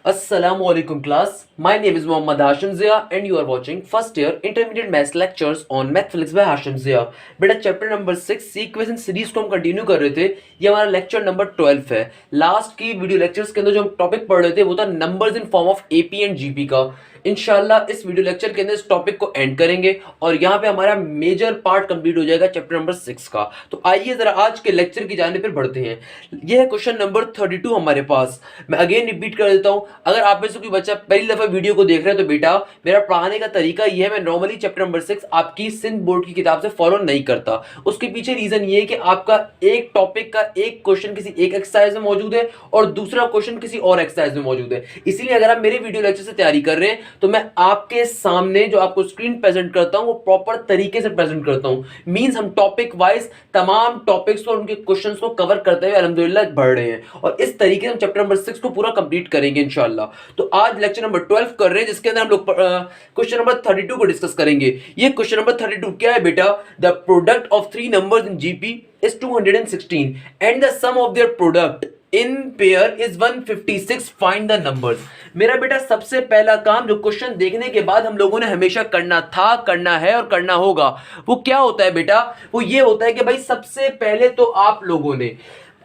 Assalamualaikum class. My name is Muhammad Hashim Zia and you are watching first year intermediate maths lectures on Mathflix by Hashim Zia. बेटा chapter number 6 sequence series को हम continue कर रहे थे। ये हमारा lecture number 12 है। Last की वीडियो लेक्चर्स के अंदर जो हम टॉपिक पढ़ रहे थे वो था numbers in form of AP and GP का। इंशाल्लाह इस वीडियो लेक्चर के अंदर इस टॉपिक को एंड करेंगे और यहाँ पे हमारा मेजर पार्ट कंप्लीट हो जाएगा चैप्टर नंबर 6 का। तो आइए जरा आज के लेक्चर की जाने पर बढ़ते हैं। यह है क्वेश्चन नंबर 32 हमारे पास। मैं अगेन रिपीट कर देता हूँ, अगर आप में से कोई बच्चा पहली दफा वीडियो को देख रहे हैं तो बेटा मेरा पढ़ाने का तरीका यह है, मैं नॉर्मली चैप्टर नंबर 6 आपकी सिंध बोर्ड की किताब से फॉलो नहीं करता। उसके पीछे रीजन ये है कि आपका एक टॉपिक का एक क्वेश्चन किसी एक एक्सरसाइज में मौजूद है और दूसरा क्वेश्चन किसी और एक्सरसाइज में मौजूद है। इसीलिए अगर आप मेरे वीडियो लेक्चर से तैयारी कर रहे हैं तो मैं आपके सामने जो आपको स्क्रीन प्रेजेंट करता हूं वो प्रॉपर तरीके से प्रेजेंट करता हूं। मींस हम टॉपिक वाइज तमाम टॉपिक्स और उनके क्वेश्चंस को कवर करते हुए अल्हम्दुलिल्लाह बढ़ रहे हैं और इस तरीके से हम चैप्टर नंबर 6 को पूरा कंप्लीट करेंगे इंशाल्लाह। तो आज लेक्चर नंबर 12 कर रहे हैं जिसके अंदर हम लोग क्वेश्चन नंबर 32 को डिस्कस करेंगे। ये क्वेश्चन नंबर 32 क्या है बेटा? The product of three numbers in GP is 216 and the sum of their product in pair is 156, find the numbers. मेरा बेटा सबसे पहला काम जो क्वेश्चन देखने के बाद हम लोगों ने हमेशा करना था, करना है और करना होगा वो क्या होता है बेटा? वो ये होता है कि भाई सबसे पहले तो आप लोगों ने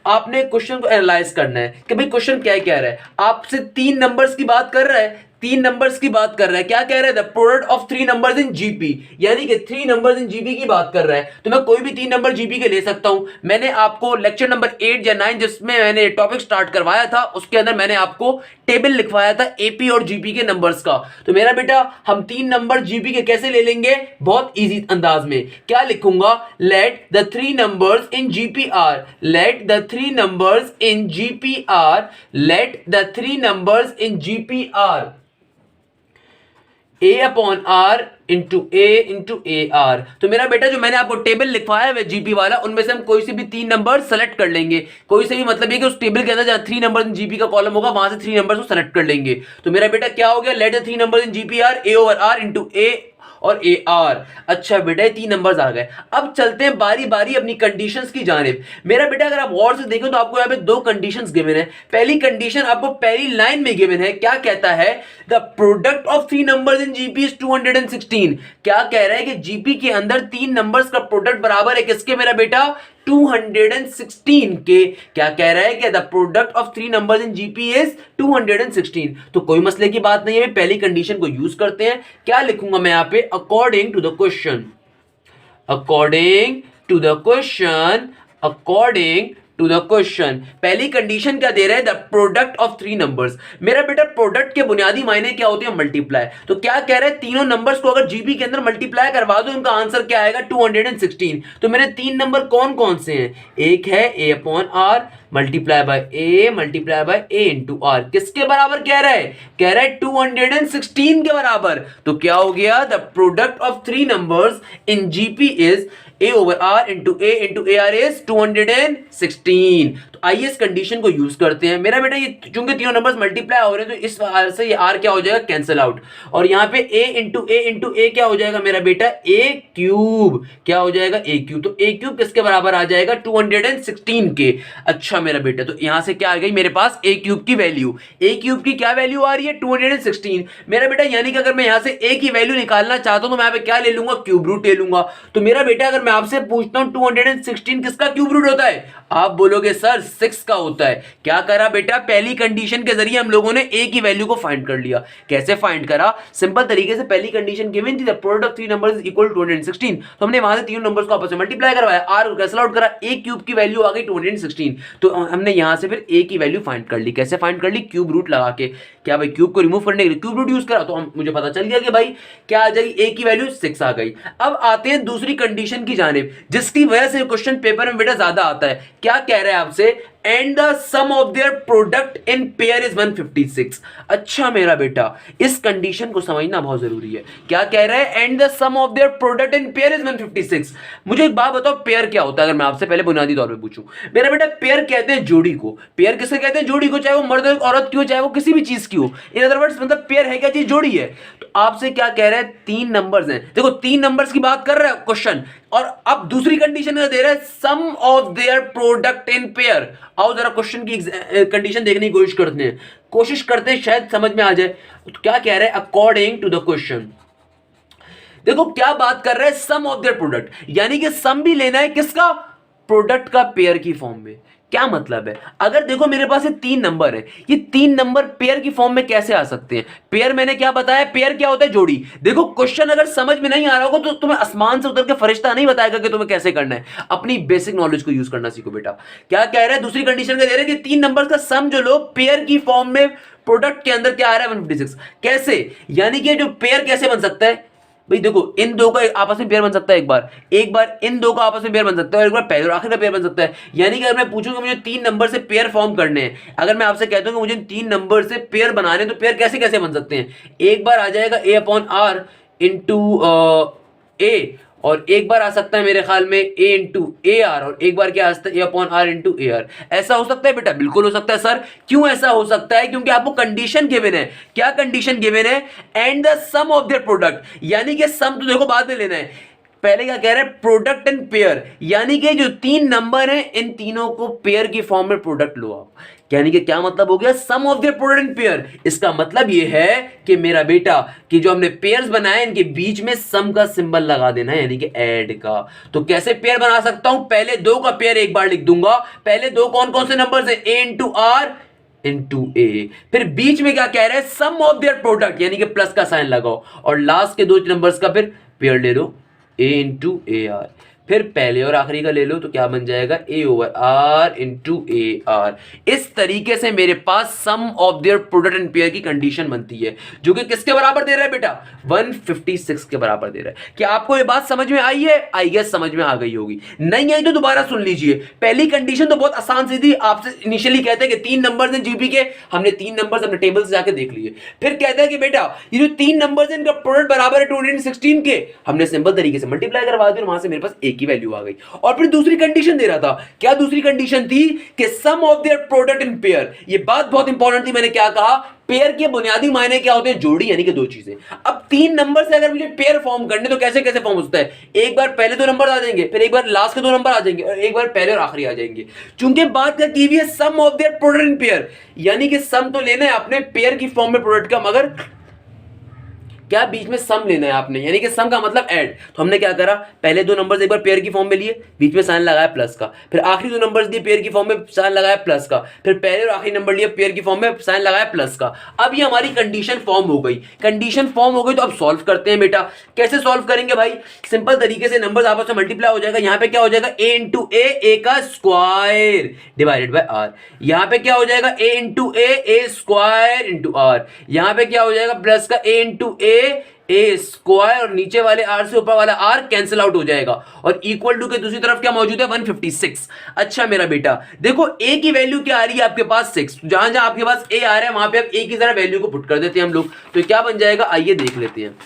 आपने क्वेश्चन को एनालाइज करना है कि भाई क्वेश्चन क्या कह रहा है। आपसे तीन नंबर्स की बात कर रहा है, तीन नंबर्स की बात कर रहा है। क्या कह रहा है? The product of three numbers in GP, यानी कि थ्री नंबर्स इन जीपी की बात कर रहा है। तो मैं कोई भी तीन नंबर जीपी के ले सकता हूं। मैंने आपको लेक्चर नंबर 8 या 9 जिसमें मैंने टॉपिक स्टार्ट करवाया था उसके अंदर मैंने आपको टेबल लिखवाया था एपी और जीपी के नंबर्स का। तो मेरा बेटा हम तीन नंबर जीपी के कैसे ले लेंगे? बहुत इजी अंदाज में। क्या लिखूंगा? Let the three numbers in GP are, let the three numbers in GP are, let the three numbers in GP are a upon are into A r. तो मेरा बेटा जो मैंने आपको टेबल लिखवाया है जीपी वाला उनमें से हम कोई से भी तीन नंबर सेलेक्ट कर लेंगे। कोई से भी मतलब ये कि उस टेबल के अंदर जहां थ्री नंबर इन जीपी का कॉलम होगा वहां से थ्री नंबर को सेलेक्ट कर लेंगे। तो मेरा बेटा क्या हो गया? Let the three number in GP are A over R into A और ए आर। अच्छा बेटा ये तीन नंबर्स आ गए। अब चलते हैं बारी बारी अपनी कंडीशंस की जानिब। मेरा बेटा अगर आप गौर से देखें तो आपको यहां पे दो कंडीशंस गिवन है। पहली कंडीशन आपको पहली लाइन में गिवन है। क्या कहता है? The product of three numbers in GP is 216। क्या कह रहा है कि जीपी के अंदर तीन नंबर्स का प्रोडक्ट बराबर है किसके मेरा बेटा? 216 के। क्या कह रहा है कि the product of three numbers in GP is 216। तो कोई मसले की बात नहीं है, पहली कंडीशन को यूज करते हैं। क्या लिखूंगा मैं यहां पे? According to the question, according to the question, according to the question. पहली कंडीशन क्या दे रहा है? The product of three numbers. मेरा बेटा प्रोडक्ट के बुनियादी मायने क्या होते हैं? मल्टीप्लाई। तो क्या कह रहा है? तीनों नंबर्स को अगर जीपी के अंदर मल्टीप्लाई करवा दो उनका आंसर क्या आएगा? 216। तो मेरे तीन नंबर कौन कौन से हैं? एक है A upon R multiply by A into R. किसके बराबर कह रहा है? कह रहा है 216 के बराबर। तो क्या हो गया? The product of three numbers in GP is a over r into a r is 216। तो आइए इस कंडीशन को यूज करते हैं। मेरा बेटा ये चूंकि तीनों नंबर्स मल्टीप्लाई हो रहे हैं तो इस वजह से ये r क्या हो जाएगा? Cancel out. और यहाँ पे a इंटू a क्या हो जाएगा मेरा बेटा? a cube. क्या हो जाएगा? a cube. तो a क्यूब किसके बराबर आ जाएगा? 216 के। अच्छा मेरा बेटा तो यहाँ से क्या आ गई मेरे पास? a क्यूब की वैल्यू। a क्यूब की क्या वैल्यू आ रही है? 216। मेरा बेटा यानी कि अगर मैं यहाँ से a की वैल्यू निकालना चाहता हूं तो मैं यहाँ पे क्या ले लूंगा? क्यूब रूट ले लूंगा। तो मेरा बेटा अगर मैं आपसे पूछता हूं 216 किसका क्यूब रूट होता है? आप बोलोगे सर 6 का होता है। क्या करा बेटा? पहली कंडीशन के जरिए हम लोगों ने a की वैल्यू को फाइंड कर लिया। कैसे फाइंड करा? सिंपल तरीके से पहली कंडीशन गिवन थी the product of three numbers is equal to 216। तो हमने वहां से तीनों नंबर्स को आपस में मल्टीप्लाई करवाया, r को कैंसिल आउट करा, a क्यूब की वैल्यू आ गई 216। तो हमने यहां से फिर a की वैल्यू फाइंड कर ली। कैसे फाइंड कर ली? क्यूब रूट लगा के। क्या भाई क्यूब को रिमूव करने के लिए क्यूब रूट यूज करा तो मुझे पता चल गया कि भाई क्या आ जाएगी? a की वैल्यू 6 आ गई। अब आते हैं दूसरी कंडीशन की जानिब जिसकी वजह से क्वेश्चन पेपर में बेटा ज्यादा आता है। क्या कह रहा है आपसे? And the sum of their product in pair is 156। अच्छा मेरा बेटा इस कंडीशन को समझना बहुत जरूरी है। क्या कह रहा है? And the sum of their product in pair is 156। मुझे एक बात बताओ पेयर क्या होता है अगर मैं आपसे पहले बुनियादी तौर पे पूछूं। मेरा बेटा पेयर कहते हैं जोड़ी को। पेयर किसे कहते हैं? जोड़ी को, चाहे वो मर्द हो औरत की हो, चाहे वो किसी भी चीज की हो। इन अदर वर्ड्स मतलब पेयर है क्या चीज? जोड़ी है। तो आपसे क्या कह रहा है? तीन नंबर्स हैं। देखो तीन नंबर्स की बात कर रहा है क्वेश्चन। और अब दूसरी कंडीशन में दे रहा है sum of their product in pair. आओ जरा क्वेश्चन की कंडीशन देखने की कोशिश करते हैं शायद समझ में आ जाए। तो क्या कह रहा है अकॉर्डिंग टू द क्वेश्चन, देखो क्या बात कर रहा है सम ऑफ देयर प्रोडक्ट, यानी कि सम भी लेना है किसका, प्रोडक्ट का पेयर की फॉर्म में। क्या मतलब है, अगर देखो मेरे पास ये 3 नंबर है, ये 3 नंबर पेयर की फॉर्म में कैसे आ सकते हैं। पेयर मैंने क्या बताया, पेयर क्या होता है, जोड़ी। देखो क्वेश्चन अगर समझ में नहीं आ रहा होगा तो तुम्हें आसमान से उतर के फरिश्ता नहीं बताएगा कि तुम्हें कैसे करना है। अपनी बेसिक नॉलेज को यूज करना सीखो बेटा। क्या कह रहा है, दूसरी कंडीशन का दे रहा है कि 3 नंबर का सम जो लो पेयर की फॉर्म में, प्रोडक्ट के अंदर क्या आ रहा है 156। कैसे, यानी कि जो पेयर कैसे बन सकता है भाई, देखो इन दो का आपस में पेयर बन सकता है, एक बार इन दो का आपस में पेयर बन सकता है, और एक बार पहले और आखिर का पेयर बन सकता है। यानी कि अगर मैं पूछूंगा मुझे 3 नंबर से पेयर फॉर्म करने हैं, अगर मैं आपसे कहता हूं कि मुझे 3 नंबर से पेयर बनाने, तो पेयर कैसे कैसे बन सकते हैं। एक बार आ जाएगा ए अपॉन आर इंटू ए, और एक बार आ सकता है मेरे ख्याल में ए इंटू ए आर, और एक बार क्या आ सकता है A upon are into A R. ऐसा हो सकता है बेटा, बिल्कुल हो सकता है सर। क्यों ऐसा हो सकता है, क्योंकि आपको कंडीशन गिवन है। क्या कंडीशन गिवन है, and the sum of their product, यानी कि सम तो देखो बाद में लेना है, पहले क्या कह रहा है प्रोडक्ट इन पेयर, यानी कि जो 3 नंबर हैं इन तीनों को पेयर की फॉर्म में प्रोडक्ट लो आप। यानी कि क्या मतलब हो गया, sum of their product in pair. इसका मतलब ये है कि मेरा बेटा कि जो हमने पेयर्स बनाए इनके बीच में सम का सिंबल लगा देना है, यानी कि ऐड का। तो कैसे पेयर बना सकता हूं, पहले 2 का पेयर एक बार लिख दूंगा। पहले 2 कौन कौन से नंबर है, ए इंटू आर इंटू ए, फिर बीच में क्या कह रहे हैं सम ऑफ देयर प्रोडक्ट, यानी कि प्लस का साइन लगाओ, और लास्ट के 2 नंबर्स का फिर पेयर ले लो ए इंटू ए आर, फिर पहले और आखिरी का ले लो, तो क्या बन जाएगा A over R into A R. इस तरीके से मेरे पास sum of their product and pair की कंडीशन बनती है, जो कि किसके बराबर दे रहा है बेटा, 156 के बराबर दे रहा है। क्या आपको ये बात समझ में आई है, आई गेस समझ में आ गई होगी, नहीं आई तो दोबारा सुन लीजिए। पहली कंडीशन तो बहुत आसान सी थी, आपसे इनिशियली कहते हैं कि 3 नंबर हैं जीपी के, हमने 3 नंबर अपने टेबल से जाके देख लिए। फिर कहता है कि बेटा ये जो 3 नंबर हैं इनका प्रोडक्ट बराबर है 216 के, हमने सिंपल तरीके से मल्टीप्लाई करवा दिया, वहां से मेरे पास एक की वैल्यू आ गई। और फिर दूसरी कंडीशन दे रहा था, क्या दूसरी कंडीशन थी कि sum of their product in pair. ये बात बहुत इंपॉर्टेंट थी, मैंने क्या कहा, पेयर के बुनियादी मायने क्या होते हैं, जोड़ी, यानी कि 2 चीजें। अब 3 नंबर से अगर मुझे पेयर फॉर्म करने, तो कैसे कैसे फॉर्म होता है, एक बार पहले 2 नंबर आ जाएंगे, फिर एक बार लास्ट के 2 नंबर आ जाएंगे, और एक बार पहले और आखिरी आ जाएंगे। चूंकि बात क्या की हुई है sum of their product in pair, यानी कि सम तो लेना है आपने पेयर की फॉर्म में प्रोडक्ट का, मगर क्या बीच में सम लेना है आपने, यानी कि सम का मतलब ऐड। तो हमने क्या करा, पहले 2 नंबर्स एक बार पेयर की फॉर्म में लिए, बीच में साइन लगाया प्लस का, फिर आखिरी 2 नंबर्स दिए पेयर की फॉर्म में, साइन लगाया प्लस का, फिर पहले और आखिरी नंबर लिए पेयर की फॉर्म में, साइन लगाया प्लस का। अब ये हमारी कंडीशन फॉर्म हो गई। कंडीशन फॉर्म हो गई तो अब सॉल्व करते हैं बेटा। कैसे सॉल्व करेंगे भाई, सिंपल तरीके से नंबर्स आपस में मल्टीप्लाई हो जाएगा। यहां पे क्या हो जाएगा, ए इंटू ए का स्क्वायर डिवाइडेड बाय आर। यहां पे क्या हो जाएगा, A into A square into R. यहां पे क्या हो जाएगा, प्लस का ए इंटू ए स्क्वायर, और नीचे वाले आर से ऊपर वाला आर कैंसिल आउट हो जाएगा, और इक्वल टू के दूसरी तरफ क्या मौजूद है, 156। अच्छा मेरा बेटा देखो ए की वैल्यू क्या आ रही है आपके पास 6, जहां जहां आपके पास ए आ रहा है वहां पे आप ए की जरा वैल्यू को पुट कर देते हैं हम लोग, तो क्या बन जाएगा, आइए देख लेते हैं।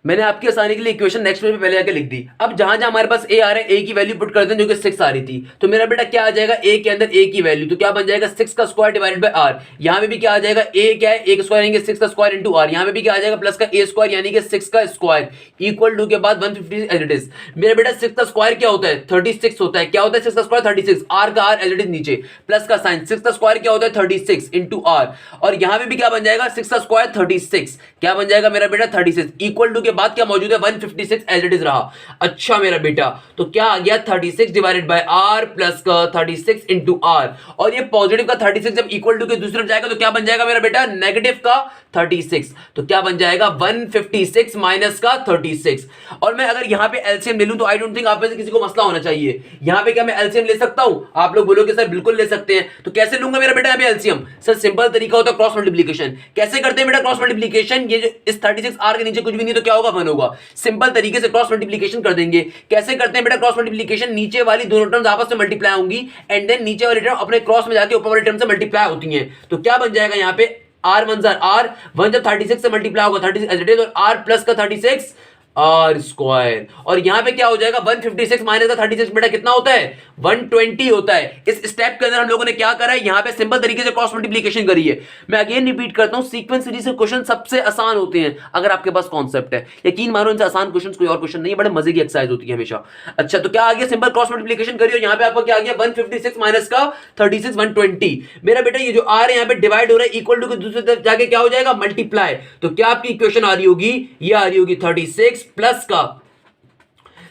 मैंने आपकी आसानी के लिए इक्वेशन नेक्स्ट पेज पे पहले आके लिख दी। अब जहां जहां हमारे पास ए आ रहा है, ए की वैल्यू पुट करते हैं, जो कि 6 आ रही थी, तो मेरा बेटा क्या आ जाएगा, ए के अंदर ए की वैल्यू, तो क्या बन जाएगा 6 का स्क्वायर डिवाइडेड बाय आर। यहां पे भी क्या आ जाएगा, ए क्या है, ए का स्क्वायर यानी 6 का स्क्वायर इनटू आर। यहां पे भी क्या आ जाएगा, प्लस का ए स्क्वायर यानी कि 6 का स्क्वायर इक्वल टू के बाद 150 एज इट इज। मेरा बेटा 6 का स्क्वायर क्या होता है, 36 होता है। क्या होता है 6 का स्क्वायर, 36, आर का आर एज इट इज नीचे, प्लस का साइन, 6 का स्क्वायर क्या होता है 36 इंटू आर, और यहां पे भी क्या बन जाएगा 6 का स्क्वायर 36, क्या बन जाएगा मेरा बेटा 36 इक्वल टू के बाद क्या मौजूद है 156 एज इट इज रहा। अच्छा मेरा बेटा तो क्या आ गया 36 डिवाइडेड बाय आर प्लस का 36 इंटू आर, और ये पॉजिटिव का 36 जब इक्वल टू के दूसरी तरफ जाएगा तो क्या बन जाएगा मेरा बेटा नेगेटिव का 36, तो क्या बन जाएगा 156 माइनस का 36। और मैं अगर यहां पे एलसीएम ले लूं तो आई डोंट थिंक आप में से किसी को मसला होना चाहिए। यहां पे क्या मैं एलसीएम ले सकता हूं, आप लोग बोलोगे सर बिल्कुल ले सकते हैं, तो कैसे लूंगा मेरा बेटा यहां पे एलसीएम, सर सिंपल तरीका होता है क्रॉस मल्टीप्लिकेशन। कैसे करते हैं बेटा क्रॉस मल्टीप्लिकेशन, ये जो इस 36 आर के नीचे कुछ भी नहीं तो क्या होगा 1 होगा, सिंपल तरीके से क्रॉस मल्टीप्लिकेशन कर देंगे। कैसे करते हैं बेटा क्रॉस मल्टीप्लिकेशन, नीचे वाली दोनों टर्म्स आपस में मल्टीप्लाई होंगी एंड देन नीचे वाली टर्म अपने क्रॉस में जाके ऊपर वाली टर्म से मल्टीप्लाई होती हैं, तो क्या बन जाएगा यहां पे आर वन जार आर, 1 जब 36 से मल्टीप्लाई होगा 36 एज इट इज, और आर प्लस का 36 आर स्क्वायर, और यहां पे क्या हो जाएगा 156 माइनस का 36 बेटा कितना होता है 120 होता है। इस स्टेप के अंदर हम लोगों ने क्या करा है, यहां पे सिंपल तरीके से क्रॉस मल्टीप्लिकेशन करी है। मैं अगेन रिपीट करता हूं, सीक्वेंस सीरीज के क्वेश्चन सबसे आसान होते हैं अगर आपके पास कॉन्सेप्ट है। यकीन मानो इनसे आसान क्वेश्चन कोई और क्वेश्चन नहीं है, बड़े मजे की एक्सरसाइज होती है हमेशा। अच्छा तो क्या आ गया, सिंपल क्रॉस मल्टीप्लिकेशन करियो, यहां पे आपका क्या आ गया 156 माइनस का 36 120। मेरा बेटा ये जो आ रहा है यहां पे डिवाइड हो रहा है, इक्वल टू के दूसरी तरफ जाके क्या हो जाएगा मल्टीप्लाई। तो क्या आपकी इक्वेशन आ रही होगी, ये आ रही होगी 36 प्लस का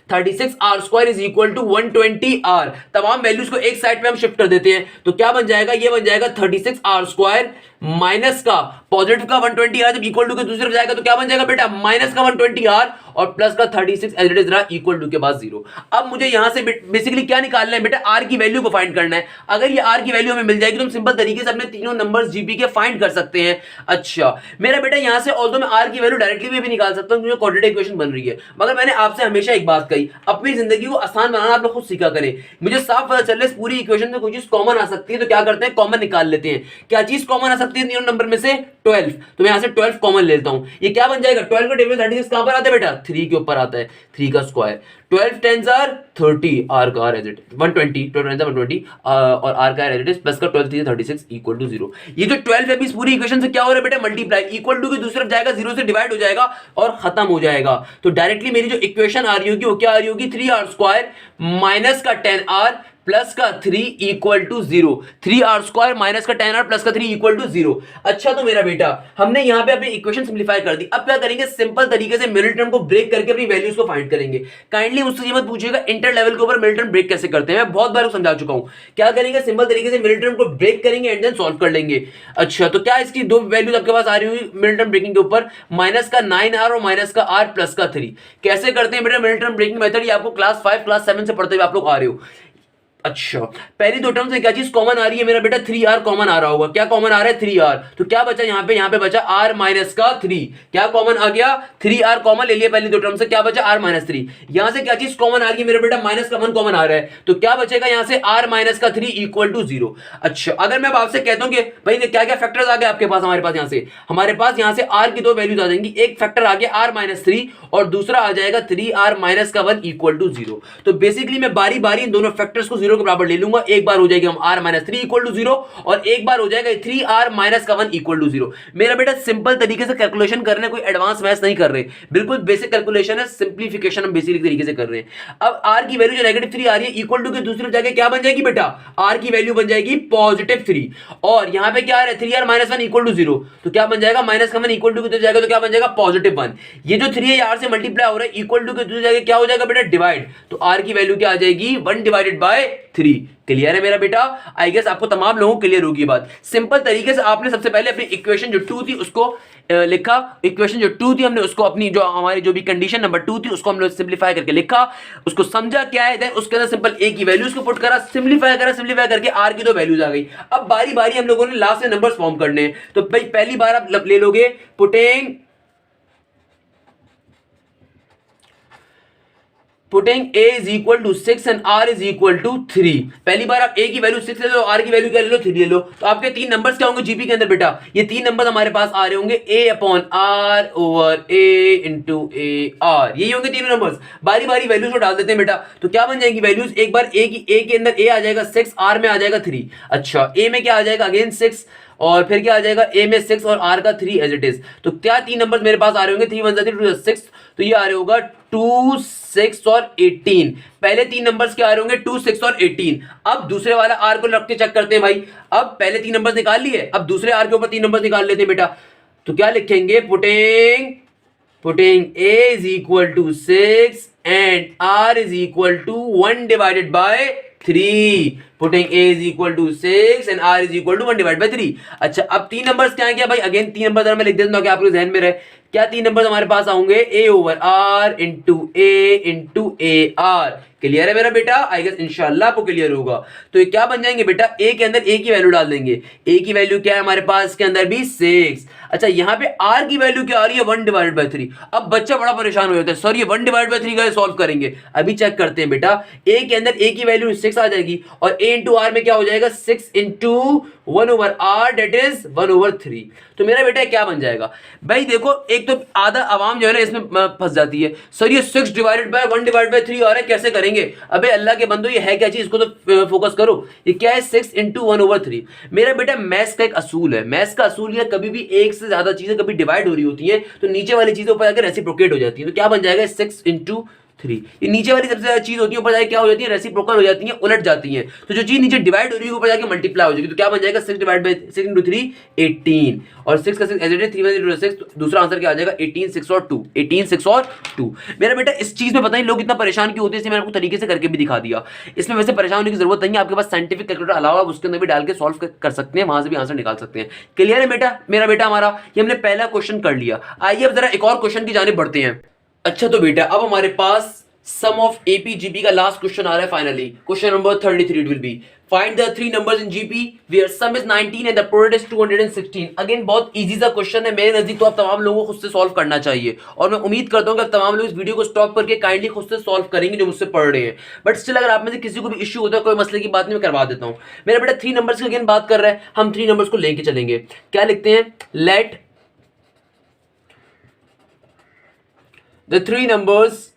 36 r square is equal to 120 r. तमाम वैल्यूज को एक साइड पे हम शिफ्ट कर देते हैं, तो क्या बन जाएगा, ये बन जाएगा 36 आर स्क्वायर माइनस का पॉजिटिव का 120 आर, जब इक्वल टू के दूसरी तरफ जाएगा तो क्या बन जाएगा बेटा माइनस का 120 आर और प्लस का 36 एज इट इज रहा इक्वल टू के बाद 0। अब मुझे यहां से बेसिकली क्या निकालना है बेटा, आर की वैल्यू को फाइंड करना है। अगर ये आर की वैल्यू हमें मिल जाएगी तो हम सिंपल तरीके से अपने तीनों नंबर्स जीपी के फाइंड कर सकते हैं। अच्छा मेरा बेटा यहां से ऑल्दो मैं आर की वैल्यू डायरेक्टली भी निकाल सकता हूं क्योंकि क्वाड्रेटिक इक्वेशन बन रही है, मगर मैंने आपसे हमेशा एक बात कही, अपनी जिंदगी को आसान बनाना आप लोग खुद सीखा करें। मुझे साफ पता चल रहा है इस पूरी इक्वेशन में कोई चीज कॉमन आ सकती है, तो क्या करते हैं कॉमन निकाल लेते हैं। क्या चीज कॉमन आ सकती है तीनों नंबर में से, 12। तो मैं यहां से 12 कॉमन ले लेता हूं, ये क्या बन जाएगा 12 का टेबल 36 कहां पर आता है बेटा 3 के ऊपर आता है, 3 का स्क्वायर। 12 10s आर 30, आर का आर एज इट 120, 12 120 और आर का एज इट इज प्लस का 12 3 36 इक्वल टू 0। ये जो 12 है इस पूरी इक्वेशन से क्या हो रहा है बेटा मल्टीप्लाई, इक्वल टू की दूसरी तरफ जाएगा 0 से डिवाइड हो जाएगा और खत्म हो जाएगा। तो डायरेक्टली मेरी जो इक्वेशन आ रही होगी वो क्या आ रही होगी 3r स्क्वायर माइनस का 10r प्लस का 3 equal to 0। 3r square minus का 10r प्लस का 3 इक्वल टू 0। अच्छा तो मेरा बेटा हमने यहां पे अपनी इक्वेशन सिंपलीफाई कर दी, अब क्या करेंगे सिंपल तरीके से मिडिल टर्म को ब्रेक करके अपनी वैल्यूज को फाइंड करेंगे। काइंडली मुझसे ये मत पूछिएगा इंटर लेवल के ऊपर मिडिल टर्म ब्रेक कैसे करते हैं, मैं बहुत बार समझा चुका हूं। क्या करेंगे सिंपल तरीके से मिडिल टर्म को ब्रेक करेंगे एंड देन सॉल्व कर लेंगे। अच्छा तो क्या इसकी दो वैल्यूज आपके पास आ रही हुई मिडिल टर्म ब्रेकिंग के ऊपर, माइनस का 9r और माइनस का r प्लस का 3। कैसे करते हैं बेटा मिडिल टर्म ब्रेकिंग मेथड, ये आपको क्लास 5 क्लास 7 से पढ़ते हुए आप लोग आ रहे हो। अच्छा पहली दो टर्म से क्या चीज कॉमन आ रही है मेरा बेटा 3r कॉमन आ रहा होगा, क्या कॉमन आ रहा है 3r, तो क्या बचा यहाँ पे बचा r माइनस का 3, क्या कॉमन आ गया 3r कॉमन ले लिया पहली दो टर्म से, क्या बचा r माइनस 3। यहां से क्या चीज कॉमन आ रही है मेरा बेटा माइनस का 1 कॉमन आ रहा है, तो क्या बचेगा यहां से r माइनस का 3 इक्वल टू 0। अच्छा अगर मैं आपसे कहता हूं कि भाई क्या क्या फैक्टर्स आ गए आपके पास, हमारे पास यहां से r की दो वैल्यूज आ जाएंगी, एक फैक्टर आ गया r माइनस 3 और दूसरा आ जाएगा 3r माइनस का 1 इक्वल टू 0। तो बेसिकली मैं बारी बारी इन दोनों फैक्टर्स को 0 के बराबर ले लूंगा, एक बार हो जाएगा हम r माइनस 3 इक्वल टू 0 और एक बार हो जाएगा 3r माइनस का 1 इक्वल टू 0। मेरा बेटा सिंपल तरीके से कैलकुलेशन कर रहे हैं, कोई एडवांस मैथ्स नहीं कर रहे, बिल्कुल बेसिक कैलकुलेशन है, सिंप्लीफिकेशन हम बेसिक तरीके से कर रहे हैं। अब r की वैल्यू जो नेगेटिव 3 आ रही है इक्वल टू के दूसरी जगह क्या बन जाएगी बेटा, r की वैल्यू बन जाएगी पॉजिटिव 3 और यहां पे क्या आ रहा है 3r माइनस 1 इक्वल टू 0, तो क्या बन जाएगा माइनस का 1 इक्वल टू के जाएगा तो क्या बन जाएगा पॉजिटिव 1। ये जो 3 है r से मल्टीप्लाई हो रहा है इक्वल टू के दूसरी जगह क्या हो जाएगा बेटा डिवाइड, तो r की वैल्यू क्या आ जाएगी 1 डिवाइडेड बाय 3। क्लियर है मेरा बेटा, आई गेस आपको तमाम लोगों को क्लियर होगी बात। सिंपल तरीके से आपने सबसे पहले अपनी इक्वेशन जो 2 थी उसको लिखा, इक्वेशन जो 2 थी हमने उसको अपनी जो हमारी जो भी कंडीशन नंबर 2 थी उसको हमने सिंपलीफाई करके लिखा, उसको समझा क्या है, देन उसके अंदर सिंपल a की वैल्यूज को पुट करा, सिंपलीफाई करके r की दो वैल्यूज आ गई। अब बारी बारी हम लोगों ने लास्ट में नंबर्स फॉर्म करने हैं, तो भाई पहली बार आप ले लोगे putting a is equal to 6 and r is equal to 3। पहली बार आप a की वैल्यू 6 ले लो, r की वैल्यू क्या ले लो 3 ले लो, तो आपके तीन नंबर्स क्या होंगे जीपी के अंदर बेटा, ये तीन नंबर हमारे पास आ रहे होंगे a upon r over a into a r, यही होंगे तीनों नंबर्स। बारी बारी वैल्यूज को डाल देते हैं बेटा, तो क्या बन जाएंगी वैल्यूज, एक बार a के अंदर a आ जाएगा 6, r में आ जाएगा 3। अच्छा a में क्या आ जाएगा अगेन 6 और फिर क्या आ जाएगा a में 6 और r का 3 एज इट इज, तो क्या तीन नंबर मेरे पास आ रहे होंगे 3 1 3 2 6, तो ये आ रहे होगा 2 6 और 18। पहले तीन नंबर्स क्या आ रहे होंगे 2 6 और 18। अब दूसरे वाला r को रख के चेक करते हैं भाई, अब पहले तीन नंबर्स निकाल लिए, अब दूसरे r के ऊपर तीन नंबर्स निकाल लेते हैं बेटा, तो क्या लिखेंगे putting a is equal to 6 and r is equal to 1 divided by 3। Putting a is equal to 6 and r is equal to 1 divided by 3। अच्छा अब तीन नंबर्स क्या है, क्या भाई अगेन तीन नंबर मैं लिख देता हूं कि आपके ध्यान में रहे, क्या तीन नंबर हमारे पास आएंगे a over r into a r। Clear है मेरा बेटा, आई गेस इंशाल्लाह आपको क्लियर होगा। तो ये क्या बन जाएंगे बेटा, a के अंदर a की वैल्यू डाल देंगे, a की वैल्यू क्या है हमारे पास इसके अंदर भी 6। अच्छा यहाँ पे r की वैल्यू क्या आ रही है 1 डिवाइडेड बाय 3। अब बच्चा बड़ा परेशान हो जाता है, सर ये 1 डिवाइडेड बाय 3 का सॉल्व करेंगे, अभी चेक करते हैं बेटा। a के अंदर a की वैल्यू 6 आ जाएगी और a इंटू r में क्या हो जाएगा 6 into 1 over r that is 1 over 3। तो मेरा बेटा क्या बन जाएगा भाई, देखो एक तो आधा आवाम जो है ना इसमें फंस जाती है, सर ये 6 डिवाइडेड बाय 1 डिवाइडेड बाय 3 आ रहा है कैसे करेंगे, पढ़ेंगे। अबे अल्लाह के बंदो ये है क्या चीज, इसको तो फोकस करो। ये क्या है, 6 × 1/3। मेरा बेटा मैथ्स का एक असूल है, मैथ्स का असूल ये कभी भी एक से ज्यादा चीजें कभी डिवाइड हो रही होती है तो नीचे वाली चीजें ऊपर जाकर रेसिप्रोकेट हो जाती है। तो क्या बन जाएगा, 6 × 3। ये नीचे वाली सबसे ज्यादा चीज होती है ऊपर जाके क्या हो जाती है, रेसिप्रोकल हो जाती है, उलट जाती है। तो जो चीज नीचे डिवाइड हो रही है ऊपर जाके मल्टीप्लाई हो जाएगी। तो क्या बन जाएगा, 6 × 3 18। और 6 का 6 एज इट इज, 3 × 6, दूसरा आंसर क्या आ जाएगा, 18 6 और 2, 18 6 और 2। मेरा बेटा इस चीज में पता नहीं लोग इतना परेशान क्यों होते हैं, इसलिए मैंने आपको तरीके से करके भी दिखा दिया। इसमें वैसे परेशान होने की जरूरत नहीं है, आपके पास साइंटिफिक कैलकुलेटर अलावा उसके अंदर भी डाल के सॉल्व कर सकते हैं, वहां से भी आंसर निकाल सकते हैं। क्लियर है बेटा, मेरा बेटा हमारा ये हमने पहला क्वेश्चन कर लिया। आइए अब जरा एक और क्वेश्चन की जाने बढ़ते हैं। अच्छा तो बेटा अब हमारे पास सम ऑफ एपीजीपी का लास्ट क्वेश्चन आ रहा है finally. Question number 33 it will be, find the three numbers in GP where sum is 19 and the product is 216। Again बहुत इजी सा क्वेश्चन है मेरे नजदीक, तो आप तमाम लोगों को खुद से सॉल्व करना चाहिए। और मैं उम्मीद करता हूं कि आप तमाम लोग इस वीडियो को स्टॉप करके काइंडली खुद से सॉल्व करेंगे जो मुझसे पढ़ रहे हैं। बट स्टिल अगर आप में से किसी को भी इश्यू होता है, कोई मसले की बात नहीं, मैं करवा देता हूं। मेरा बेटा 3 नंबर्स की अगेन बात कर रहा है, हम 3 नंबर्स को लेके चलेंगे। क्या लिखते हैं, late the three numbers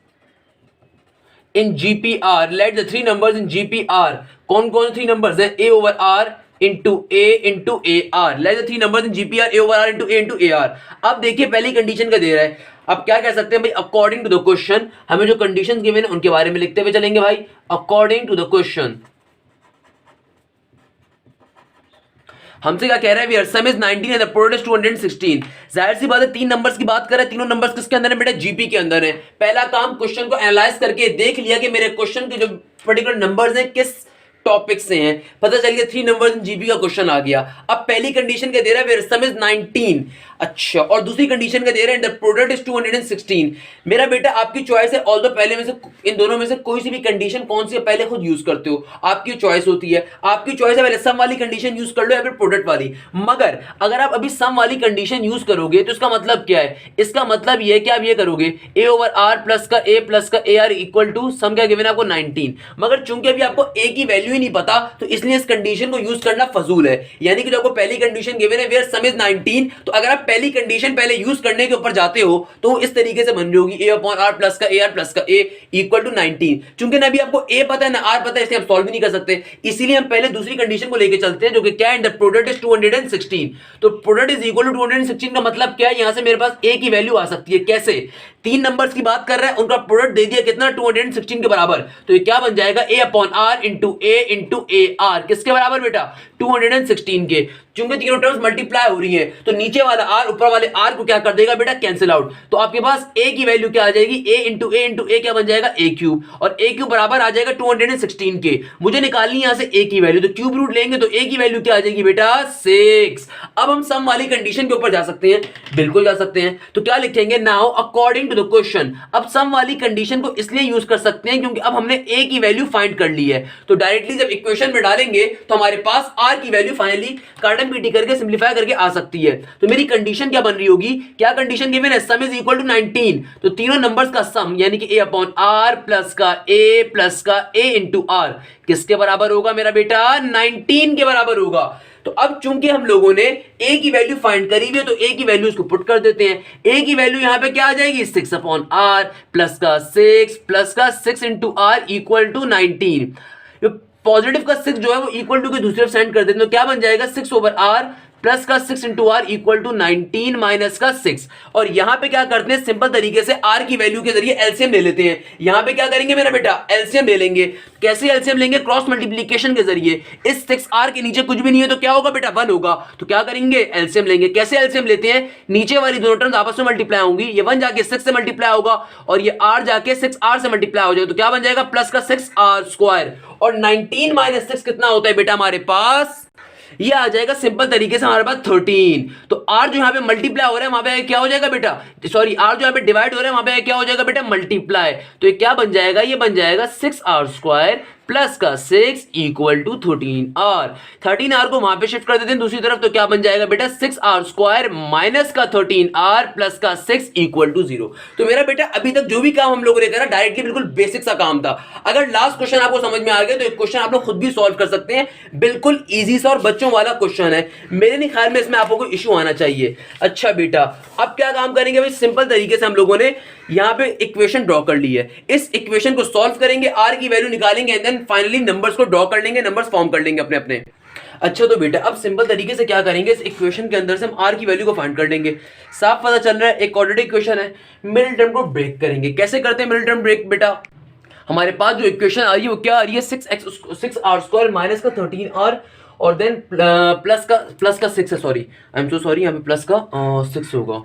in GPR, let the three numbers in GPR, कौन कौन से 3 नंबर्स हैं, A over R into A into AR, let the 3 numbers in GPR A over R into A into AR। अब देखिए पहली condition का दे रहा है, अब क्या कह सकते हैं भाई, अकॉर्डिंग टू द क्वेश्चन, हमें जो कंडीशंस गिवन है उनके बारे में लिखते हुए चलेंगे भाई। अकॉर्डिंग टू द क्वेश्चन हमसे क्या कह रहा है, we are sum is 19 and the product is 216। जाहिर सी बात है 3 नंबर्स की बात कर रहे हैं, तीनों नंबर्स किसके अंदर है बेटा, जीपी के अंदर है। पहला काम क्वेश्चन को एनालाइज करके देख लिया कि मेरे क्वेश्चन के जो पर्टिकुलर नंबर्स हैं किस टॉपिक से हैं, पता चल गया 3 नंबर्स इन जीपी का क्वेश्चन आ गया। अब पहली कंडीशन का दे रहा है वेयर सम इज 19, अच्छा, और दूसरी कंडीशन का दे रहा है द प्रोडक्ट इज 216। मेरा बेटा आपकी चॉइस है, ऑल्दो पहले में से इन दोनों में से कोई सी भी कंडीशन कौन सी है पहले खुद यूज करते हो, आपकी चॉइस होती है। आपकी चॉइस है पहले सम वाली कंडीशन यूज कर लो या फिर प्रोडक्ट वाली। मगर अगर आप अभी सम वाली कंडीशन यूज करोगे तो इसका मतलब क्या है, इसका मतलब ये है कि आप ये करोगे a ओवर r प्लस का a प्लस का ar इक्वल टू सम क्या गिवन है आपको 19। मगर चूंकि अभी आपको a की वैल्यू ही नहीं पता तो इसलिए इस कंडीशन को यूज करना फजूल है। यानी कि जो आपको पहली कंडीशन गिवन है वेयर सम इज 19, तो अगर आप पहली कंडीशन पहले यूज करने के ऊपर जाते हो तो इस तरीके से बन रही होगी a अपॉन r प्लस का ar प्लस का a इक्वल टू 19। चूंकि ना अभी आपको a पता है ना r पता है, इसलिए हम सॉल्व भी नहीं कर सकते, इसीलिए हम पहले दूसरी कंडीशन को लेके चलते हैं जो कि क्या है, द प्रोडक्ट इज 216। तो प्रोडक्ट इज इक्वल टू 216 का मतलब क्या है, यहां से मेरे पास a की वैल्यू आ सकती है। कैसे, 3 नंबर्स की बात कर रहा है, उनका प्रोडक्ट दे दिया कितना, 216 के बराबर। तो ये क्या बन जाएगा, a upon r into a into ar, किसके बराबर बेटा, 216 के। चूंकि तीनों टर्म्स मल्टीप्लाई हो रही है तो नीचे वाला r ऊपर वाले r को क्या कर देगा बेटा, कैंसिल आउट। तो आपके पास a की वैल्यू क्या आ जाएगी, a इंटू a क्या बन जाएगा, a क्यूब, और a क्यूब बराबर आ जाएगा 216 के। मुझे निकालनी है यहां से a की वैल्यू, तो क्यूब रूट लेंगे तो a की वैल्यू क्या आ जाएगी बेटा, 6। अब हम सम वाली कंडीशन के ऊपर जा सकते हैं, बिल्कुल जा सकते हैं। तो क्या लिखेंगे, now according to the question. अब सम वाली कंडीशन को इसलिए यूज कर सकते हैं क्योंकि अब हमने a की वैल्यू फाइंड कर ली है। तो डायरेक्टली जब इक्वेशन में डालेंगे तो हमारे पास r की वैल्यू फाइनली कार्डन पीटी करके सिंप्लीफाई करके आ सकती है। तो मेरी कंडीशन क्या बन रही होगी, क्या कंडीशन गिवन है, सम इज इक्वल टू 19। तो तीनों नंबर्स का सम यानी कि a अपॉन r प्लस का a इंटू r किसके बराबर होगा मेरा बेटा, 19 के बराबर होगा। तो अब चूंकि हम लोगों ने a की वैल्यू फाइंड करी हुई है तो a की वैल्यू इसको पुट कर देते हैं। a की वैल्यू यहां पे क्या आ जाएगी, 6 अपॉन r प्लस का 6 into r equal to 19। Positive का 6 जो है वो इक्वल टू के दूसरी तरफ सेंड कर देते हैं, तो क्या बन जाएगा, 6 ओवर r प्लस का 6 into r equal to 19 minus का 6। और यहां पे क्या करते हैं, सिंपल तरीके से r की वैल्यू के जरिए एलसीएम ले लेते हैं। यहां पे क्या करेंगे मेरा बेटा, एलसीएम ले लेंगे। कैसे एलसीएम लेंगे, क्रॉस मल्टीप्लीकेशन के जरिए। इस 6r के नीचे कुछ भी नहीं है तो क्या होगा बेटा, 1 होगा। तो क्या करेंगे, एलसीएम लेंगे। कैसे एलसीएम लेते हैं, नीचे वाली दोनों टर्म्स आपस में मल्टीप्लाई होंगी, ये 1 जाके 6 से मल्टीप्लाई होगा और ये r जाके 6r से मल्टीप्लाई हो जाएगा। तो क्या बन जाएगा, प्लस का 6r स्क्वायर, और 19 माइनस 6 कितना होता है बेटा हमारे पास, ये आ जाएगा सिंपल तरीके से हमारे पास 13। तो r जो यहां पे मल्टीप्लाई हो रहा है वहां पे क्या हो जाएगा बेटा, सॉरी r जो यहां पे डिवाइड हो रहा है वहां पे क्या हो जाएगा बेटा, मल्टीप्लाई। तो ये क्या बन जाएगा, ये बन जाएगा 6r स्क्वायर प्लस का 6 इक्वल टू 13r। 13r को वहां पे शिफ्ट कर देते हैं दूसरी तरफ, तो क्या बन जाएगा बेटा 6r स्क्वायर माइनस का 13r प्लस का 6 इक्वल टू 0। तो मेरा बेटा अभी तक जो भी काम हम लोगों ने करा डायरेक्टली बिल्कुल बेसिक सा काम था। अगर लास्ट क्वेश्चन आपको समझ में आ गया तो एक क्वेश्चन आप लोग खुद भी सॉल्व कर सकते हैं, बिल्कुल इजी सा और बच्चों वाला क्वेश्चन है। मेरे नहीं ख्याल में इसमें आपको कोई इशू आना चाहिए। अच्छा बेटा अब क्या काम करेंगे भाई, सिंपल तरीके से हम लोगों ने यहां पे इक्वेशन ड्रॉ कर ली है, इस इक्वेशन को सॉल्व करेंगे, आर की वैल्यू निकालेंगे एंड देन फाइनली नंबर्स को ड्रॉ कर लेंगे, नंबर्स फॉर्म कर लेंगे अपने अपने। अच्छा तो बेटा अब सिंपल तरीके से क्या करेंगे, इस इक्वेशन के अंदर से हम आर की वैल्यू को फाइंड कर लेंगे। साफ पता चल रहा है एक क्वाड्रेटिक इक्वेशन है, मिडिल टर्म को ब्रेक करेंगे। कैसे करते हैं मिडिल टर्म ब्रेक बेटा, हमारे पास जो इक्वेशन आ रही है वो क्या आ रही है, 6r स्क्वायर माइनस का 13r और देन प्लस का 6 है, sorry I am so sorry, यहाँ पे प्लस का 6 होगा।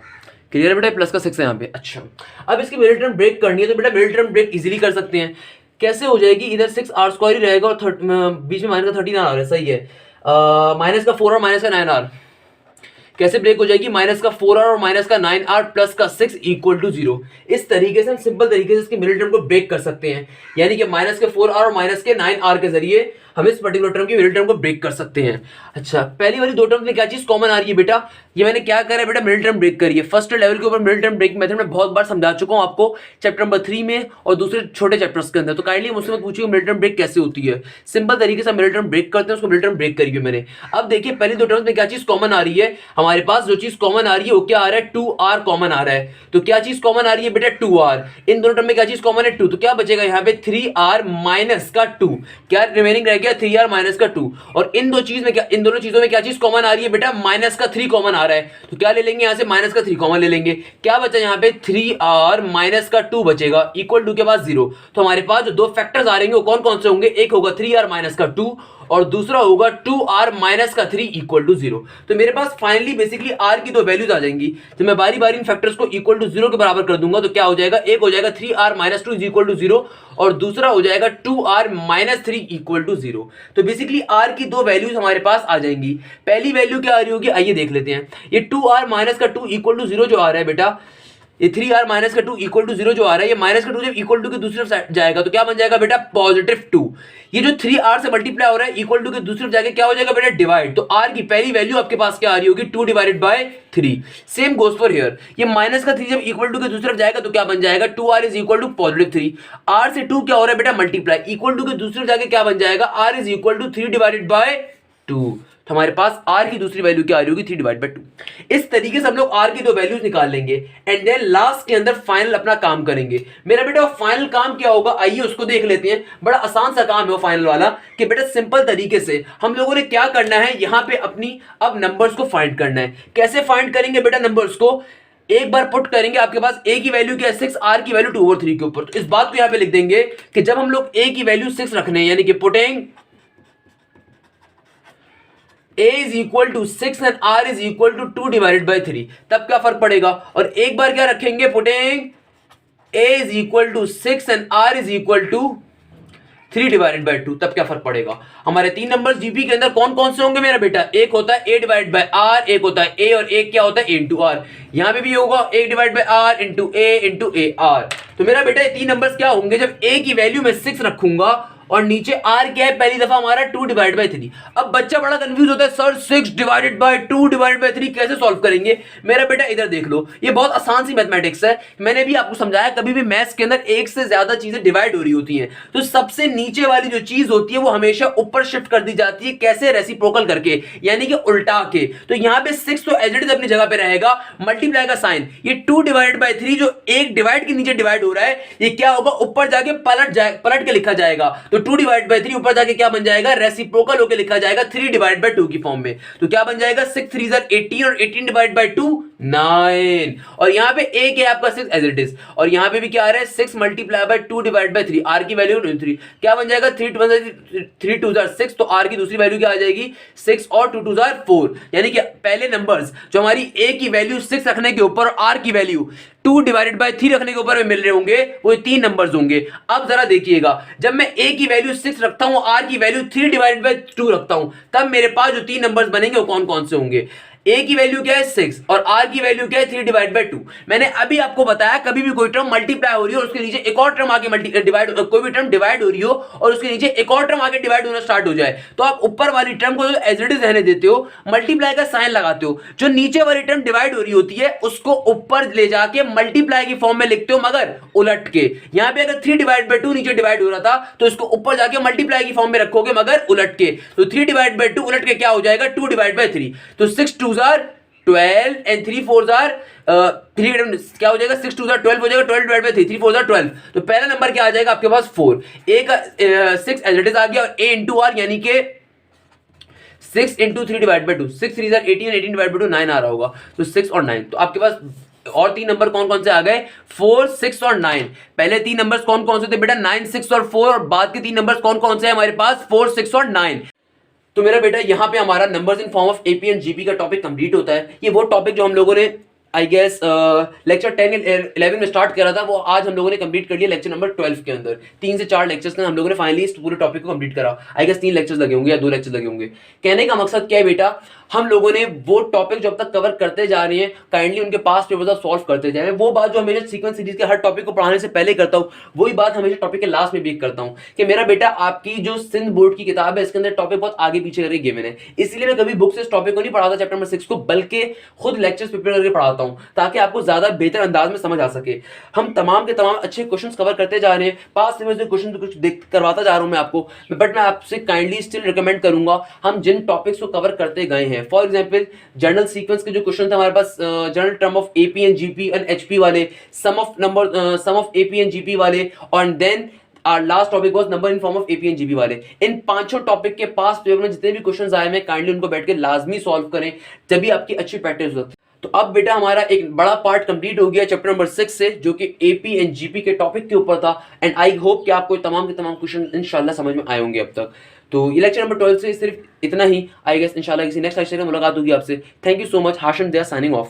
क्लियर है बेटा, प्लस का 6 है यहाँ पे। अच्छा अब इसकी मिडिल टर्म ब्रेक करनी है, तो बेटा मिडिल टर्म ब्रेक इजीली कर सकते हैं। कैसे हो जाएगी, इधर 6r स्क्वायर ही रहेगा और बीच में माइनस का 13r आ रहा है, सही है, माइनस का 4 और माइनस का 9r। कैसे ब्रेक हो जाएगी, माइनस का 4r और माइनस का 9r प्लस का 6 इक्वल टू 0। इस तरीके से हम सिंपल तरीके से इसके मिडिल टर्म को ब्रेक कर सकते हैं, यानी कि माइनस के 4r और माइनस के 9r के जरिए हम इस पर्टिकुलर टर्म की मिडिल टर्म को ब्रेक कर सकते हैं। अच्छा पहली वाली दो टर्म में क्या चीज कॉमन आ रही है बेटा, ये मैंने क्या करा है बेटा, मिडिल टर्म ब्रेक करी है। फर्स्ट लेवल के ऊपर मिडिल टर्म ब्रेक मेथड में बहुत बार समझा चुका हूं आपको, चैप्टर नंबर 3 में और दूसरे छोटे चैप्टर्स के अंदर। तो काइंडली मुझसे मत पूछिए मिडिल टर्म ब्रेक कैसे होती है, सिंपल तरीके से मिडिल टर्म ब्रेक करते हैं, उसको मिडिल टर्म ब्रेक करी है मैंने। अब देखिए पहली दो टर्म्स में क्या चीज कॉमन आ रही है, हमारे पास जो चीज कॉमन आ रही है वो क्या आ रहा है, 2r कॉमन आ रहा है। तो क्या चीज कॉमन आ रही है बेटा, 2r। इन दोनों टर्म में क्या चीज कॉमन है, 2। तो क्या बचेगा यहाँ पे 3r माइनस का 2, क्या रिमेनिंग रह गया 3r माइनस का 2। और इन दो चीज में क्या, इन दोनों चीजों में क्या चीज कॉमन आ रही है बेटा, माइनस का 3 कॉमन आ रहा है। तो क्या ले लेंगे यहां से, माइनस का 3 कॉमन ले लेंगे। क्या बचा यहाँ पे 3r माइनस का 2 बचेगा, इक्वल टू के बाद 0। तो हमारे पास जो दो फैक्टर्स आ रहे हैं वो कौन कौन से होंगे, एक होगा 3r माइनस का 2 और दूसरा होगा 2r माइनस का 3 इक्वल टू 0। तो मेरे पास फाइनली बेसिकली r की दो वैल्यूज आ जाएंगी। तो मैं बारी बारी इन फैक्टर्स को इक्वल टू 0 के बराबर कर दूंगा, तो क्या हो जाएगा, एक हो जाएगा 3r माइनस 2 इक्वल टू 0 और दूसरा हो जाएगा 2r माइनस 3 इक्वल टू 0। तो बेसिकली r की दो वैल्यूज हमारे पास आ जाएंगी। पहली वैल्यू क्या आ रही होगी, आइए देख लेते हैं। ये 2r माइनस का 2 इक्वल टू 0 जो आ रहा है बेटा, ये 3r माइनस का 2 इक्वल टू 0 जो आ रहा है, ये माइनस का 2 जब इक्वल टू के दूसरी तरफ जाएगा तो क्या बन जाएगा बेटा, पॉजिटिव 2। ये जो 3r से मल्टीप्लाई हो रहा है इक्वल टू के दूसरी तरफ जाके क्या हो जाएगा बेटा, डिवाइड। तो r की पहली वैल्यू आपके पास क्या आ रही होगी, 2 divided by 3। Same goes for here, ये माइनस का 3 जब इक्वल टू के दूसरी तरफ जाएगा तो क्या बन जाएगा, 2r is equal to positive 3। r से 2 क्या हो रहा है बेटा, मल्टीप्लाई, इक्वल टू के दूसरी तरफ जाके क्या बन जाएगा, r is equal to 3 divided by 2। तो हमारे पास r की दूसरी वैल्यू क्या आ रही होगी, 3 डिवाइड बाय 2। इस तरीके से हम लोग r की दो वैल्यूज निकाल लेंगे एंड देन लास्ट के अंदर फाइनल अपना काम करेंगे। मेरा बेटा फाइनल काम क्या होगा, आइए उसको देख लेते हैं। बड़ा आसान सा काम है वो फाइनल वाला, कि बेटा सिंपल तरीके से हम लोगों ने क्या करना है, यहां पे अपनी अब नंबर्स को फाइंड करना है। कैसे फाइंड करेंगे बेटा नंबर्स को, एक बार पुट करेंगे, आपके पास a की वैल्यू क्या है 6, r की वैल्यू 2/3 के ऊपर। तो इस बात को यहां पे लिख देंगे कि जब हम लोग a की वैल्यू 6 रखने हैं, यानी कि putting a is equal to 6 and r is equal to 2 divided by 3, तब क्या फर्क पड़ेगा। और एक बार क्या रखेंगे, putting a is equal to 6 and r is equal to 3 divided by 2, तब क्या फर्क पड़ेगा। हमारे तीन नंबर्स जीपी के अंदर कौन कौन से होंगे मेरा बेटा, एक होता है a डिवाइड बाय r, एक होता है a और एक क्या होता है a इंटू r। यहां पे भी होगा a divide by r into a r। तो मेरा बेटा ये तीन नंबर्स क्या होंगे, जब a की वैल्यू में 6 रखूंगा और नीचे r क्या है, पहली दफा हमारा 2 डिवाइड बाय 3। अब बच्चा बड़ा कंफ्यूज होता है, sir 6 divided by 2 divided by 3 कैसे सॉल्व करेंगे। मेरा बेटा इधर देख लो, ये बहुत आसान सी मैथमेटिक्स है। मैंने भी आपको समझाया, कभी भी मैथ्स के अंदर एक से ज्यादा चीजें डिवाइड हो रही होती हैं तो सबसे नीचे वाली जो चीज होती है वो हमेशा ऊपर शिफ्ट कर दी जाती है। कैसे, रेसिप्रोकल करके, यानी कि उल्टा के। तो यहां पे 6 तो एज इट इज अपनी जगह पे रहेगा, मल्टीप्लाई का साइन, ये 2 डिवाइडेड बाय 3 जो एक डिवाइड के नीचे डिवाइड हो रहा है, ये क्या होगा, ऊपर जाके पलट के लिखा जाएगा। तो 2 डिवाइड बाय 3 ऊपर जाके क्या बन जाएगा, रेसिप्रोकल होके लिखा जाएगा 3 डिवाइड बाय 2 की फॉर्म में। तो क्या बन जाएगा, 6 3 18 और 18 डिवाइड बाय 2 9। और यहां पे a क्या है आपका 6 एज इट इज, और यहां पे भी क्या आ रहा है 6 multiply by 2 divide by 3, r की वैल्यू 3, क्या बन जाएगा 3 2 6। तो r की दूसरी वैल्यू क्या आ जाएगी 6 और 2 2 4, यानी कि पहले नंबर्स जो हमारी a की वैल्यू 6 रखने के ऊपर और r की वैल्यू 2 डिवाइडेड बाय 3 रखने के ऊपर में मिल रहे होंगे, वो तीन नंबर्स होंगे। अब जरा देखिएगा, जब मैं a की वैल्यू 6 रखता हूं, r की वैल्यू 3 डिवाइडेड बाय 2 रखता हूं, तब मेरे पास जो तीन नंबर्स बनेंगे वो कौन कौन से होंगे। ए की वैल्यू क्या है 6 और आर की वैल्यू क्या है 3/2। मैंने अभी आपको बताया कभी भी कोई टर्म मल्टीप्लाई हो रही हो और उसके नीचे एक और टर्म आके डिवाइड, कोई भी टर्म डिवाइड हो रही हो और उसके नीचे एक और टर्म आके डिवाइड होना स्टार्ट हो जाए तो आप ऊपर वाली टर्म को एज इट इज रहने देते हो, मल्टीप्लाई का साइन लगाते हो, जो नीचे वाली टर्म डिवाइड हो रही होती है उसको ऊपर ले जाके मल्टीप्लाई की फॉर्म में लिखते हो, मगर उलट के। यहां पे अगर 3/2 नीचे डिवाइड हो रहा था तो इसको ऊपर जाके मल्टीप्लाई की फॉर्म में रखोगे मगर उलट के, तो 3/2 उलट के क्या हो जाएगा 2/3। तो 6 2s are 12 and 3 4s are 3 क्या हो जाएगा 6 2s are 12 हो जाएगा, 12/3, 3 4s are 12। तो पहला नंबर क्या आ जाएगा आपके पास 4, ए का 6 एज इट इज आ गया और ए इंटू आर यानी कि 6 इंटू 3/2, 6 3s are 18, 18/2 9 आ रहा होगा, तो 6 और 9। तो आपके पास और तीन नंबर कौन कौन से आ गए 4 6 और 9। पहले तीन नंबर्स कौन कौन से थे बेटा 9 6 और 4, और बाद के तीन नंबर्स कौन कौन से हैं हमारे पास 4 6 और 9। तो मेरा बेटा यहाँ पे हमारा numbers in form of AP and GP का टॉपिक कंप्लीट होता है। ये वो टॉपिक जो हम लोगों ने आई गेस लेक्चर 10 11 में स्टार्ट करा था, वो आज हम लोगों ने कंप्लीट कर लिया लेक्चर नंबर 12 के अंदर। 3 से 4 लेक्चर्स में हम लोगों ने फाइनली इस पूरे टॉपिक को कंप्लीट करा। आई गेस 3 लेक्चर्स लगे होंगे या 2 लेक्चर्स लगे होंगे। कहने का मकसद क्या है बेटा, हम लोगों ने वो टॉपिक जब तक कवर करते जा रहे हैं काइंडली उनके पास पेपर्स आप सॉल्व करते जाए। वो बात जो हमेशा सीक्वेंस सीरीज के हर टॉपिक को पढ़ाने से पहले करता हूँ, वही बात हमेशा टॉपिक के लास्ट में भी करता हूँ कि मेरा बेटा आपकी जो सिंध बोर्ड की किताब है इसके अंदर टॉपिक बहुत आगे पीछे करके गिवन है, इसलिए मैं कभी बुक से इस टॉपिक को नहीं पढ़ाता चैप्टर नंबर 6 को, बल्कि खुद लेक्चर्स प्रिपेयर करके पढ़ाता हूँ ताकि आपको ज्यादा बेहतर अंदाज में समझ आ सके। हम तमाम के तमाम अच्छे क्वेश्चंस कवर करते जा रहे हैं, पास में क्वेश्चन तो कुछ करवाता जा रहा हूं मैं आपको, बट मैं आपसे काइंडली स्टिल रिकमेंड करूंगा हम जिन टॉपिक्स को कवर करते गए हैं, फॉर एग्जांपल जनरल सीक्वेंस के जो क्वेश्चन थे हमारे पास, general term of AP and GP and HP वाले, sum of AP and GP वाले, और then our last topic was number in form of AP and GP वाले। इन पांचों टॉपिक के पास पेपर में जितने भी क्वेश्चंस आए हैं काइंडली उनको बैठ के लाजमी सॉल्व करें, तभी आपकी अच्छी प्रैक्टिस हो सकती है। तो अब बेटा हमारा एक बड़ा पार्ट कंप्लीट हो गया चैप्टर नंबर 6 से, जो कि एपी एंड जीपी के टॉपिक के ऊपर था, एंड आई होप कि आपको तमाम के तमाम क्वेश्चन इंशाल्लाह समझ में आए होंगे अब तक। तो ये लेक्चर नंबर 12 से सिर्फ इतना ही। आई गेस इंशाल्लाह किसी नेक्स्ट लेक्चर में मुलाकात होगी आपसे। Thank you so much. Hashim दिया साइनिंग ऑफ।